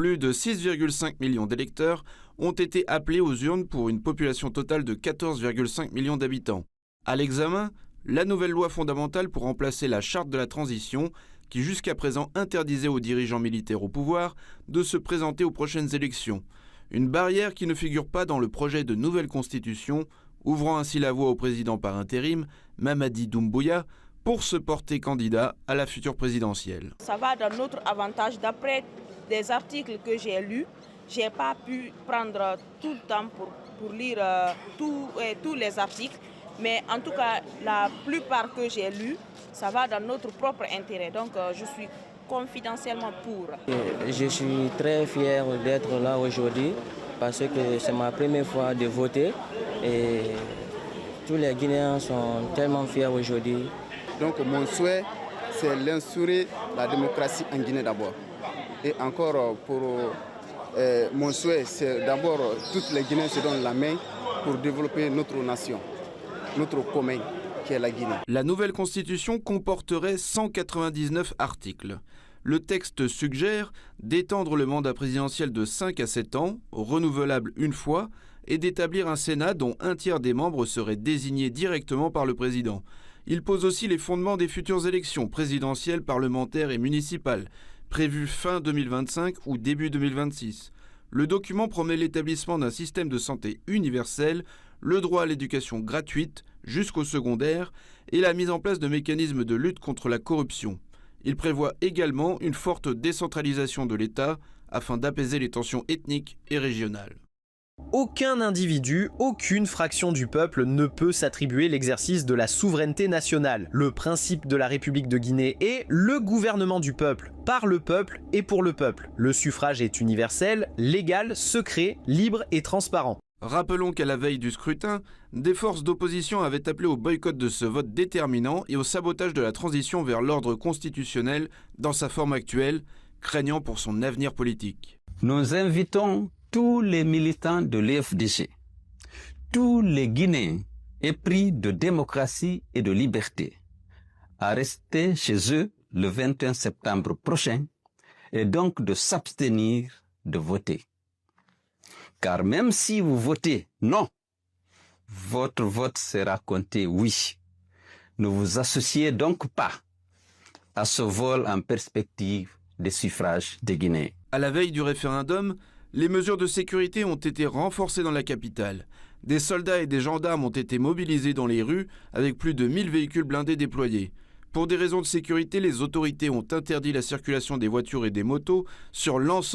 Plus de 6,5 millions d'électeurs ont été appelés aux urnes pour une population totale de 14,5 millions d'habitants. À l'examen, la nouvelle loi fondamentale pour remplacer la charte de la transition qui jusqu'à présent interdisait aux dirigeants militaires au pouvoir de se présenter aux prochaines élections. Une barrière qui ne figure pas dans le projet de nouvelle constitution, ouvrant ainsi la voie au président par intérim, Mamadi Doumbouya, pour se porter candidat à la future présidentielle. Ça va dans notre avantage. D'après des articles que j'ai lus, je n'ai pas pu prendre tout le temps pour lire tous les articles, mais en tout cas, la plupart que j'ai lus, ça va dans notre propre intérêt. Donc, je suis confidentiellement pour. Je suis très fier d'être là aujourd'hui parce que c'est ma première fois de voter et tous les Guinéens sont tellement fiers aujourd'hui. Donc mon souhait, c'est l'instaurer la démocratie en Guinée d'abord. Et encore, mon souhait, c'est d'abord toutes les Guinéens se donnent la main pour développer notre nation, notre commun, qui est la Guinée. La nouvelle constitution comporterait 199 articles. Le texte suggère d'étendre le mandat présidentiel de 5 à 7 ans, renouvelable une fois, et d'établir un Sénat dont un tiers des membres seraient désignés directement par le président. Il pose aussi les fondements des futures élections présidentielles, parlementaires et municipales, prévues fin 2025 ou début 2026. Le document promet l'établissement d'un système de santé universel, le droit à l'éducation gratuite jusqu'au secondaire et la mise en place de mécanismes de lutte contre la corruption. Il prévoit également une forte décentralisation de l'État afin d'apaiser les tensions ethniques et régionales. Aucun individu, aucune fraction du peuple ne peut s'attribuer l'exercice de la souveraineté nationale. Le principe de la République de Guinée est le gouvernement du peuple, par le peuple et pour le peuple. Le suffrage est universel, légal, secret, libre et transparent. Rappelons qu'à la veille du scrutin, des forces d'opposition avaient appelé au boycott de ce vote déterminant et au sabotage de la transition vers l'ordre constitutionnel dans sa forme actuelle, craignant pour son avenir politique. Nous invitons tous les militants de l'EFDG, tous les Guinéens épris de démocratie et de liberté, à rester chez eux le 21 septembre prochain et donc de s'abstenir de voter. Car même si vous votez non, votre vote sera compté oui. Ne vous associez donc pas à ce vol en perspective des suffrages des Guinéens. À la veille du référendum, les mesures de sécurité ont été renforcées dans la capitale. Des soldats et des gendarmes ont été mobilisés dans les rues avec plus de 1000 véhicules blindés déployés. Pour des raisons de sécurité, les autorités ont interdit la circulation des voitures et des motos sur l'ensemble